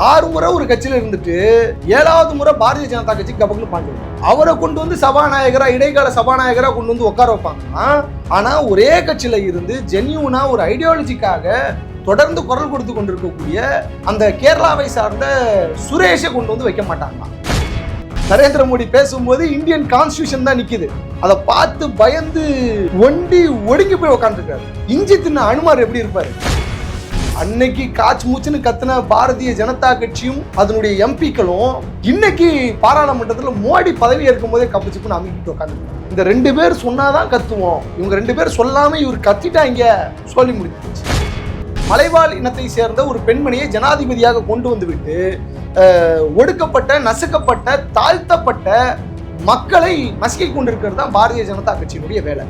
6 முறை ஒரு கட்சியில இருந்துட்டு 7வது முறை பாரதிய ஜனதா கட்சி கபக்குன்னு பாஞ்சிருக்காரு. அவரை கொண்டு வந்து சபாநாயகரா, இடைக்கால சபாநாயகரா கொண்டு வந்து உட்கார வைப்பாங்கன்னா, ஆனா ஒரே கட்சியில இருந்து ஜென்யூனா ஒரு ஐடியாலஜிக்காக தொடர்ந்து குரல் கொடுத்து கொண்டிருக்கக்கூடிய அந்த கேரளாவை சார்ந்த சுரேஷை கொண்டு வந்து வைக்க மாட்டாங்க. நரேந்திர மோடி பேசும்போது இந்தியன் கான்ஸ்டிடியூஷன் தான் நிக்குது. அதை பார்த்து பயந்து ஒண்டி ஒடுங்கி போய் உட்காந்துருக்காரு. இஞ்சி தின்ன அனுமார் எப்படி இருப்பாரு? அன்னைக்கு காச்சு மூச்சுன்னு கத்துன பாரதிய ஜனதா கட்சியும் அதனுடைய எம்பிக்களும் இன்னைக்கு பாராளுமன்றத்தில் மோடி பதவி ஏற்கும் போதே கப்பிச்சுப்புன்னு அமைக்கிட்டு உட்காந்துருக்காங்க. இந்த 2 பேர் சொன்னாதான் கத்துவோம், இவங்க 2 பேர் சொல்லாம இவர் கத்திட்டாங்க சொல்லி முடிச்சு. மலைவாழ் இனத்தை சேர்ந்த ஒரு பெண்மணியை ஜனாதிபதியாக கொண்டு வந்து விட்டு ஒடுக்கப்பட்ட, நசுக்கப்பட்ட, தாழ்த்தப்பட்ட மக்களை நசுக்கிக் கொண்டிருக்கிறது தான் பாரதிய ஜனதா கட்சியினுடைய வேலை.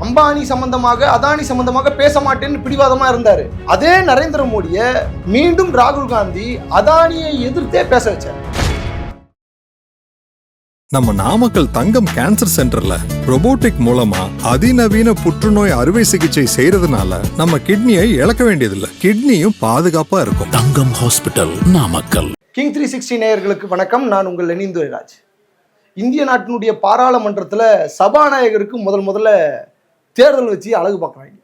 அம்பானி சம்பந்தமாக, அதானி சம்பந்தமாக பேச மாட்டேன்னு பிடிவாதமா இருந்தாரு. அதே நரேந்திர மோடியை மீண்டும் ராகுல் காந்தி அதானியை எதிர்த்தே பேச வச்சார். நம்ம நாமக்கல் தங்கம் கேன்சர் சென்டர்ல ரோபோட்டிக் மூலமா அதிநவீன புற்றுநோய் அறுவை சிகிச்சை செய்யறதுனால நம்ம கிட்னியை இழக்க வேண்டியதில்லை, கிட்னியும் பாதுகாப்பா இருக்கும். தங்கம் ஹாஸ்பிட்டல், நாமக்கல். கிங் 360 நேயர்களுக்கு வணக்கம். நான் உங்கள் லெனின் துரைராஜ். இந்திய நாட்டினுடைய பாராளுமன்றத்தில் சபாநாயகருக்கு முதல்ல தேர்தல் வச்சு அழகு பார்க்குறாங்க.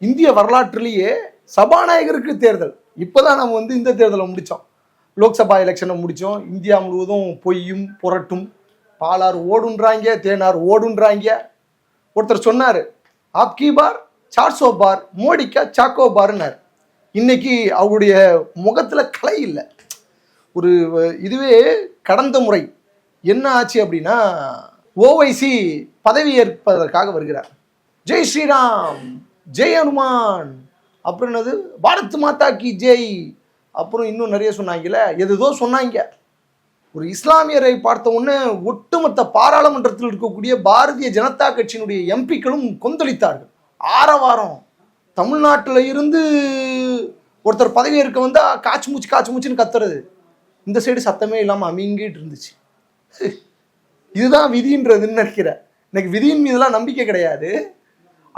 இந்திய வரலாற்றிலேயே சபாநாயகருக்கு தேர்தல் இப்போதான் நம்ம இந்த தேர்தலை முடித்தோம். லோக்சபா எலெக்ஷனை முடித்தோம். இந்தியா முழுவதும் பொய்யும் புரட்டும், பாலாறு ஓடுன்றாங்க, தேனார் ஓடுன்றாங்க. ஒருத்தர் சொன்னார், ஆப்கி பார் 400 பார், மோடிக்கா சாக்கோ பார்னார். இன்னைக்கு அவருடைய முகத்தில் கலை இல்லை. இதுவே கடந்த முறை என்ன ஆச்சு அப்படின்னா, ஓவைசி பதவி ஏற்பதற்காக வருகிறார். ஜெய் ஸ்ரீராம், ஜெய் ஹனுமான், அப்புறம் என்னது பாரத் மாதா கி ஜெய், அப்புறம் இன்னும் நிறைய சொன்னாங்கல்ல, எதுதோ சொன்னாங்க. ஒரு இஸ்லாமியரை பார்த்த உடனே ஒட்டுமொத்த பாராளுமன்றத்தில் இருக்கக்கூடிய பாரதிய ஜனதா கட்சியினுடைய எம்பிக்களும் கொந்தளித்தார்கள். ஆரவாரம். தமிழ்நாட்டில் இருந்து ஒருத்தர் பதவி ஏற்க வந்தா காச்சு மூச்சுன்னு கத்துறது. இந்த சைடு சத்தமே இல்லாமல் அமைங்கிட்டு இருந்துச்சு. இதுதான் விதின்றதுன்னு நினைக்கிறேன். எனக்கு விதியின் மீதெல்லாம் நம்பிக்கை கிடையாது.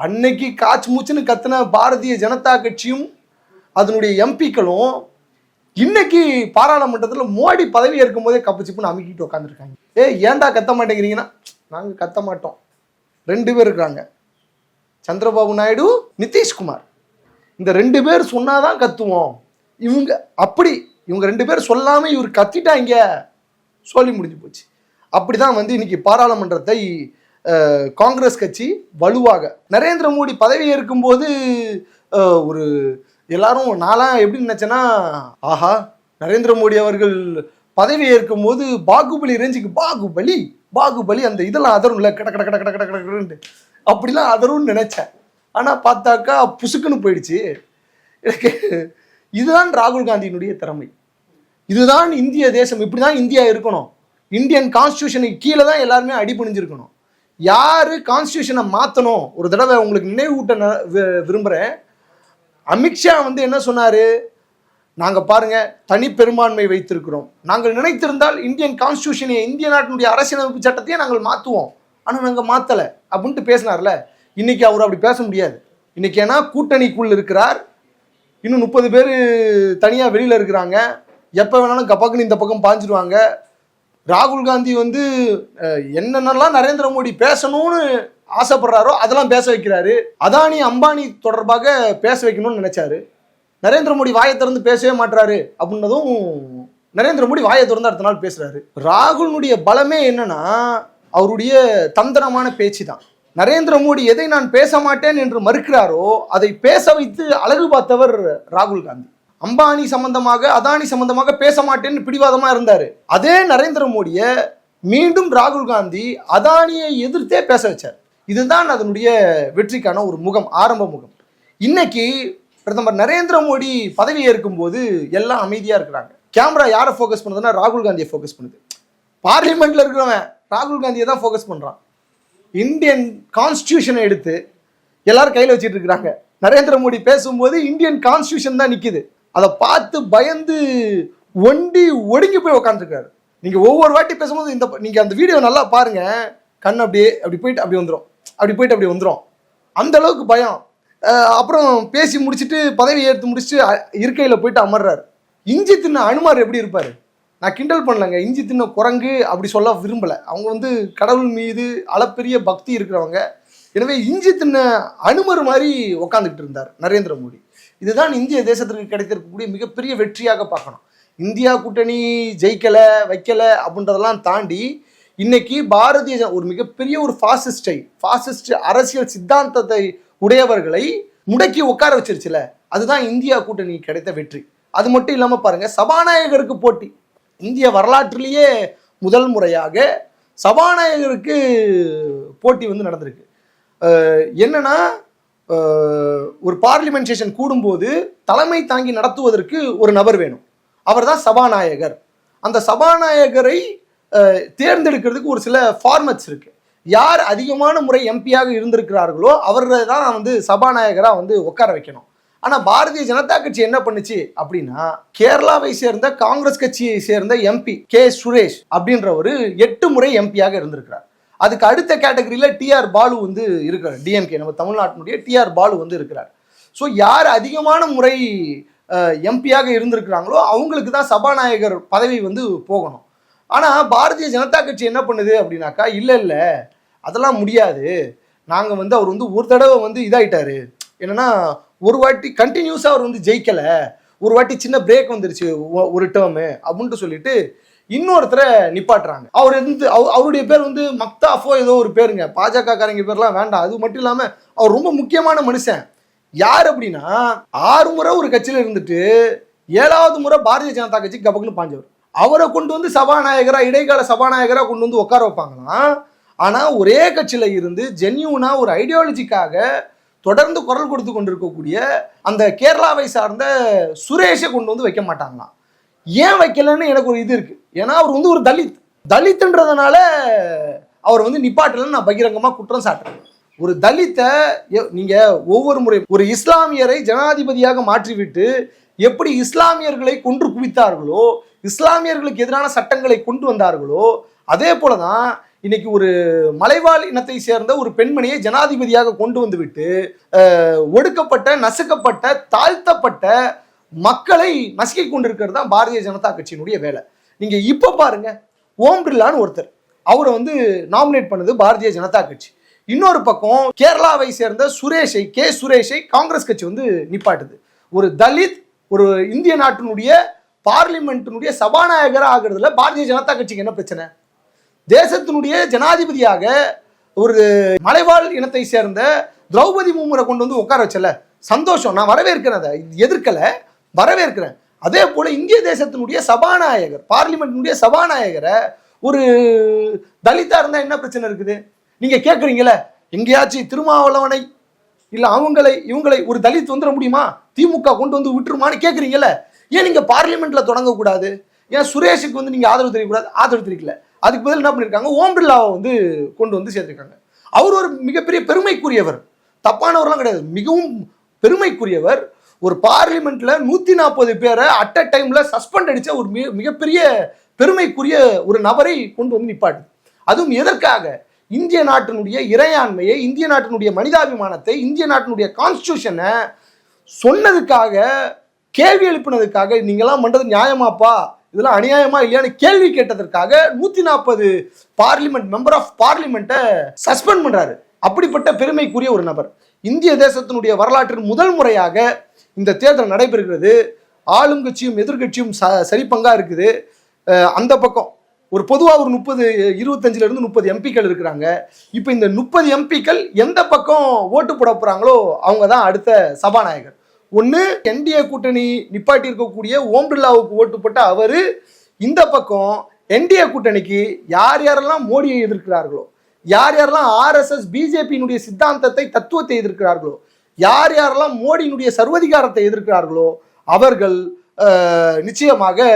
அன்னைக்கு காச்சு மூச்சுன்னு கத்துன பாரதிய ஜனதா கட்சியும் அதனுடைய எம்பிக்களும் இன்னைக்கு பாராளுமன்றத்தில் மோடி பதவி ஏற்கும் போதே கப்பிச்சுப்புன்னு அமைக்கிட்டு உட்காந்துருக்காங்க. ஏன்டா கத்த மாட்டேங்கிறீங்கன்னா, நாங்கள் கத்த மாட்டோம். 2 பேர் இருக்காங்க, சந்திரபாபு நாயுடு, நிதிஷ்குமார். இந்த 2 பேர் சொன்னாதான் கத்துவோம். இவங்க 2 பேர் சொல்லாம இவர் கத்திட்டாங்க சொல்லி முடிஞ்சு போச்சு. அப்படிதான் இன்னைக்கு பாராளுமன்றத்தை காங்கிரஸ் கட்சி வலுவாக, நரேந்திர மோடி பதவி ஏற்கும் போது எல்லாரும், நான்லாம் எப்படி நினைச்சேன்னா, ஆஹா நரேந்திர மோடி அவர்கள் பதவி ஏற்கும் போது பாகுபலி ரேஞ்சுக்கு பாகுபலி அந்த இதெல்லாம் அதரும்ல, கட அப்படிலாம் அதரும்னு நினைச்சேன். ஆனால் பார்த்தாக்கா புசுக்குன்னு போயிடுச்சு. எனக்கு இதுதான் ராகுல் காந்தியினுடைய திறமை. இதுதான் இந்திய தேசம். இப்படிதான் இந்தியா இருக்கணும். இந்தியன் கான்ஸ்டியூஷனுக்கு கீழே தான் எல்லாருமே அடிபணிஞ்சிருக்கணும். யாரு கான்ஸ்டியூஷனை மாற்றணும், ஒரு தடவை உங்களுக்கு நினைவூட்ட விரும்புகிறேன். அமித்ஷா என்ன சொன்னார், நாங்கள் பாருங்க தனி பெரும்பான்மை வைத்திருக்கிறோம், நாங்கள் நினைத்திருந்தால் இந்தியன் கான்ஸ்டியூஷனை, இந்திய நாட்டினுடைய அரசியலமைப்பு சட்டத்தையே நாங்கள் மாற்றுவோம், ஆனால் நாங்கள் மாற்றலை அப்படின்ட்டு பேசினார்ல. இன்னைக்கு அவர் அப்படி பேச முடியாது. இன்னைக்கு ஏன்னா கூட்டணிக்குள் இருக்கிறார், இன்னும் 30 பேர் தனியாக வெளியில் இருக்கிறாங்க. எப்போ வேணாலும் கப்பாக்குன்னு இந்த பக்கம் பாஞ்சிடுவாங்க. ராகுல் காந்தி என்னென்னலாம் நரேந்திர மோடி பேசணும்னு ஆசைப்படுறாரோ அதெல்லாம் பேச வைக்கிறாரு. அதானி அம்பானி தொடர்பாக பேச வைக்கணும்னு நினைச்சாரு. நரேந்திர மோடி வாயை திறந்து பேசவே மாட்டாரு அப்படின்னதும் நரேந்திர மோடி வாயை திறந்து அடுத்த நாள் பேசுறாரு. ராகுலுடைய பலமே என்னன்னா அவருடைய தந்திரமான பேச்சு தான். நரேந்திர மோடி எதை நான் பேச மாட்டேன் என்று மறுக்கிறாரோ அதை பேச வைத்து அழகு பார்த்தவர் ராகுல் காந்தி. அம்பானி சம்பந்தமாக, அதானி சம்பந்தமாக பேச மாட்டேன்னு பிடிவாதமா இருந்தாரு. அதே நரேந்திர மோடியை மீண்டும் ராகுல் காந்தி அதானியை எதிர்த்தே பேச வச்சார். இதுதான் அதனுடைய வெற்றிக்கான ஒரு முகம், ஆரம்ப முகம். இன்னைக்கு பிரதமர் நரேந்திர மோடி பதவி ஏற்கும் போது எல்லாம் அமைதியா இருக்கிறாங்க. கேமரா யாரை ஃபோக்கஸ் பண்ணுதுன்னா ராகுல் காந்தியை ஃபோக்கஸ் பண்ணுது. பார்லிமெண்ட்ல இருக்கிறவன் ராகுல் காந்தியை தான் ஃபோக்கஸ் பண்றான். இந்தியன் கான்ஸ்டியூஷனை எடுத்து எல்லாரும் கையில் வச்சுட்டு இருக்கிறாங்க. நரேந்திர மோடி பேசும்போது இந்தியன் கான்ஸ்டியூஷன் தான் நிக்குது. அதை பார்த்து பயந்து ஒடுங்கி போய் உட்காந்துருக்காரு. நீங்க ஒவ்வொரு வாட்டி பேசும்போது நீங்க அந்த வீடியோ நல்லா பாருங்க, கண் அப்படி போயிட்டு அப்படி வந்துடும். அந்த அளவுக்கு பயம். அப்புறம் பேசி முடிச்சுட்டு பதவி ஏற்று முடிச்சுட்டு இருக்கையில் போயிட்டு அமர்றாரு. இஞ்சி தின்ன அனுமார் எப்படி இருப்பாரு? நான் கிண்டல் பண்ணலங்க, இஞ்சி தின்ன குரங்கு அப்படி சொல்ல விரும்பலை. அவங்க வந்து கடவுள் மீது அளப்பெரிய பக்தி இருக்கிறவங்க. எனவே இஞ்சி தின்ன அனுமர் மாதிரி உட்காந்துக்கிட்டு இருந்தார் நரேந்திர மோடி. இதுதான் இந்திய தேசத்திற்கு கிடைத்திருக்கக்கூடிய மிகப்பெரிய வெற்றியாக பார்க்கணும். இந்தியா கூட்டணி ஜெயிக்கலை வைக்கலை அப்படின்றதெல்லாம் தாண்டி இன்னைக்கு பாரதிய ஒரு மிகப்பெரிய ஒரு ஃபாசிஸ்ட் அரசியல் சித்தாந்தத்தை உடையவர்களை முடக்கி உட்கார வச்சிருச்சுல, அதுதான் இந்தியா கூட்டணி கிடைத்த வெற்றி. அது மட்டும் இல்லாமல் பாருங்க, சபாநாயகருக்கு போட்டி. இந்திய வரலாற்றிலேயே முதல் முறையாக சபாநாயகருக்கு போட்டி வந்து நடந்திருக்கு. என்னன்னா, ஒரு பார்லிமெண்ட் செஷன் கூடும்போது தலைமை தாங்கி நடத்துவதற்கு ஒரு நபர் வேணும். அவர் தான் சபாநாயகர். அந்த சபாநாயகரை தேர்ந்தெடுக்கிறதுக்கு ஒரு சில ஃபார்மட்ஸ் இருக்கு. யார் அதிகமான முறை எம்பியாக இருந்திருக்கிறார்களோ அவரை தான் வந்து சபாநாயகராக வந்து உட்கார வைக்கணும். ஆனால் பாரதிய ஜனதா கட்சி என்ன பண்ணுச்சு அப்படின்னா, கேரளாவை சேர்ந்த காங்கிரஸ் கட்சியை சேர்ந்த எம்பி கே சுரேஷ் அப்படின்றவர் 8 முறை எம்பியாக இருந்திருக்கிறார். அதுக்கு அடுத்த கேட்டகரியில் டிஆர் பாலு வந்து இருக்கிறார். டிஎம்கே, நம்ம தமிழ்நாட்டினுடைய டிஆர் பாலு வந்து இருக்கிறார். ஸோ யார் அதிகமான முறை எம்பியாக இருந்திருக்கிறாங்களோ அவங்களுக்கு தான் சபாநாயகர் பதவி வந்து போகணும். ஆனால் பாரதிய ஜனதா கட்சி என்ன பண்ணுது அப்படின்னாக்கா, இல்லை அதெல்லாம் முடியாது, நாங்கள் வந்து அவர் வந்து ஒரு தடவை வந்து இதாயிட்டாரு, என்னன்னா ஒரு வாட்டி கண்டினியூஸாக அவர் வந்து ஜெயிக்கலை, ஒரு வாட்டி சின்ன பிரேக் வந்துருச்சு ஒரு டேர்மு அப்படின்ட்டு சொல்லிட்டு இன்னொருத்தரை நிப்பாட்டுறாங்க. அவர் வந்து அவருடைய பேர் வந்து மக்தாஃபோ ஏதோ ஒரு பேருங்க, பாஜக காரங்க பேர்லாம் வேண்டாம். அது மட்டும் இல்லாமல் அவர் ரொம்ப முக்கியமான மனுஷன். யார் அப்படின்னா, 6 முறை ஒரு கட்சியில் இருந்துட்டு 7வது முறை பாரதிய ஜனதா கட்சி கபக்குன்னு பாஞ்சவர். அவரை கொண்டு வந்து சபாநாயகராக, இடைக்கால சபாநாயகராக கொண்டு வந்து உட்கார வைப்பாங்களாம். ஆனால் ஒரே கட்சியில் இருந்து ஜென்யூனா ஒரு ஐடியாலஜிக்காக தொடர்ந்து குரல் கொடுத்து கொண்டிருக்கக்கூடிய அந்த கேரளாவை சார்ந்த சுரேஷை கொண்டு வந்து வைக்க மாட்டாங்களாம். ஏன் வைக்கலன்னு எனக்கு ஒரு இது இருக்கு. ஏன்னா அவர் வந்து ஒரு தலித்ன்றதுனால அவர் வந்து நிப்பாட்டலன்னு நான் பகிரங்கமாக குற்றம் சாட்டுறேன். ஒரு தலித்தை நீங்க ஒவ்வொரு முறை ஒரு இஸ்லாமியரை ஜனாதிபதியாக மாற்றிவிட்டு எப்படி இஸ்லாமியர்களை கொன்று குவித்தார்களோ, இஸ்லாமியர்களுக்கு எதிரான சட்டங்களை கொண்டு வந்தார்களோ, அதே போலதான் இன்னைக்கு ஒரு மலைவாழ் இனத்தை சேர்ந்த ஒரு பெண்மணியை ஜனாதிபதியாக கொண்டு வந்து விட்டு ஒடுக்கப்பட்ட, நசுக்கப்பட்ட, தாழ்த்தப்பட்ட மக்களை நசுக்கி கொண்டிருக்கிறது தான் பாரதிய ஜனதா கட்சியினுடைய வேலை. நீங்க இப்ப பாருங்க, ஓம் பிர்லான்னு ஒருத்தர், அவரை வந்து நாமினேட் பண்ணுது பாரதிய ஜனதா கட்சி. இன்னொரு பக்கம் கேரளாவை சேர்ந்த கே சுரேஷை காங்கிரஸ் கட்சி வந்து நிப்பாட்டுது. ஒரு தலித் ஒரு இந்திய நாட்டினுடைய பார்லிமெண்ட்டினுடைய சபாநாயகராக ஆகிறதுல பாரதிய ஜனதா கட்சிக்கு என்ன பிரச்சனை? தேசத்தினுடைய ஜனாதிபதியாக ஒரு மலைவாழ் இனத்தை சேர்ந்த திரௌபதி முர்முரை கொண்டு வந்து உட்கார வச்சல, சந்தோஷம், நான் வரவேற்கிறேன், அதை எதிர்க்கலை, வரவேற்கிறேன். அதே போல இந்திய தேசத்தினுடைய சபாநாயகர், பார்லிமெண்ட்டினுடைய சபாநாயகரை ஒரு தலித்தா இருந்தா என்ன பிரச்சனை இருக்குது? நீங்க கேட்குறீங்களே, எங்கேயாச்சும் திருமாவளவனை இல்லை இவங்களை ஒரு தலித் வந்துட முடியுமா, திமுக கொண்டு வந்து விட்டுருமான்னு கேட்குறீங்களே, ஏன் நீங்க பார்லிமெண்ட்ல தொடங்கக்கூடாது? ஏன் சுரேஷுக்கு வந்து நீங்க ஆதரவு தெரியக்கூடாது? ஆதரவு தெரிவிக்கல. அதுக்கு பதில் என்ன பண்ணியிருக்காங்க, ஓம் பிர்லாவை வந்து கொண்டு வந்து சேர்த்திருக்காங்க. அவர் ஒரு மிகப்பெரிய பெருமைக்குரியவர், தப்பானவர்லாம் கிடையாது, மிகவும் பெருமைக்குரியவர். ஒரு பார்லிமெண்ட்ல 140 பேரை அட் அ டைம்ல சஸ்பெண்ட் அடிச்ச ஒரு மிகப்பெரிய பெருமைக்குரிய ஒரு நபரை கொண்டு வந்து நிப்பாட்டு. அதுவும் எதற்காக? இந்திய நாட்டினுடைய இறையாண்மையை, இந்திய நாட்டினுடைய மனிதாபிமானத்தை, இந்திய நாட்டினுடைய கான்ஸ்டிடியூஷனை சொன்னதுக்காக, கேள்வி எழுப்பினதுக்காக, நீங்களாம் பண்றது நியாயமாப்பா, இதெல்லாம் அநியாயமா இல்லையான்னு கேள்வி கேட்டதற்காக 140 பார்லிமெண்ட் மெம்பர் ஆஃப் பார்லிமெண்ட்டை சஸ்பெண்ட் பண்றாரு. அப்படிப்பட்ட பெருமைக்குரிய ஒரு நபர். இந்திய தேசத்தினுடைய வரலாற்றின் முதல் முறையாக இந்த தேர்தல் நடைபெறுகிறது. ஆளும் கட்சியும் எதிர்கட்சியும் சரிப்பங்கா இருக்குது. அந்த பக்கம் ஒரு பொதுவாக ஒரு 25 எம்பிக்கள் இருக்கிறாங்க. இப்போ இந்த 30 எம்பிக்கள் எந்த பக்கம் ஓட்டு போட போறாங்களோ அவங்க தான் அடுத்த சபாநாயகர். ஒன்று என்டிஏ கூட்டணி நிப்பாட்டி இருக்கக்கூடிய ஓம் பிர்லாவுக்கு ஓட்டு போட்ட அவரு, இந்த பக்கம் என்டிஏ கூட்டணிக்கு யார் யாரெல்லாம் மோடியை எதிர்க்கிறார்களோ, யார் யாரெல்லாம் ஆர்எஸ்எஸ் பிஜேபியினுடைய சித்தாந்தத்தை, தத்துவத்தை எதிர்க்கிறார்களோ, யார் யாரெல்லாம் மோடியினுடைய சர்வதிகாரத்தை எதிர்க்கிறார்களோ அவர்கள் நிச்சயமாக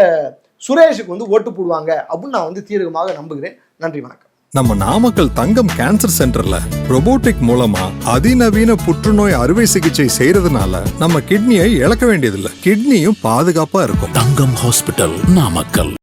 சுரேஷுக்கு வந்து ஓட்டு போடுவாங்க அப்படின்னு நான் வந்து தீர்க்கமாக நம்புகிறேன். நன்றி, வணக்கம். நம்ம நாமக்கல் தங்கம் கேன்சர் சென்டர்ல robotic மூலமா அதிநவீன புற்றுநோய் அறுவை சிகிச்சை செய்யறதுனால நம்ம கிட்னியை இழக்க வேண்டியதில்லை. கிட்னியும் பாதுகாப்பா இருக்கும். தங்கம் ஹாஸ்பிட்டல், நாமக்கல்.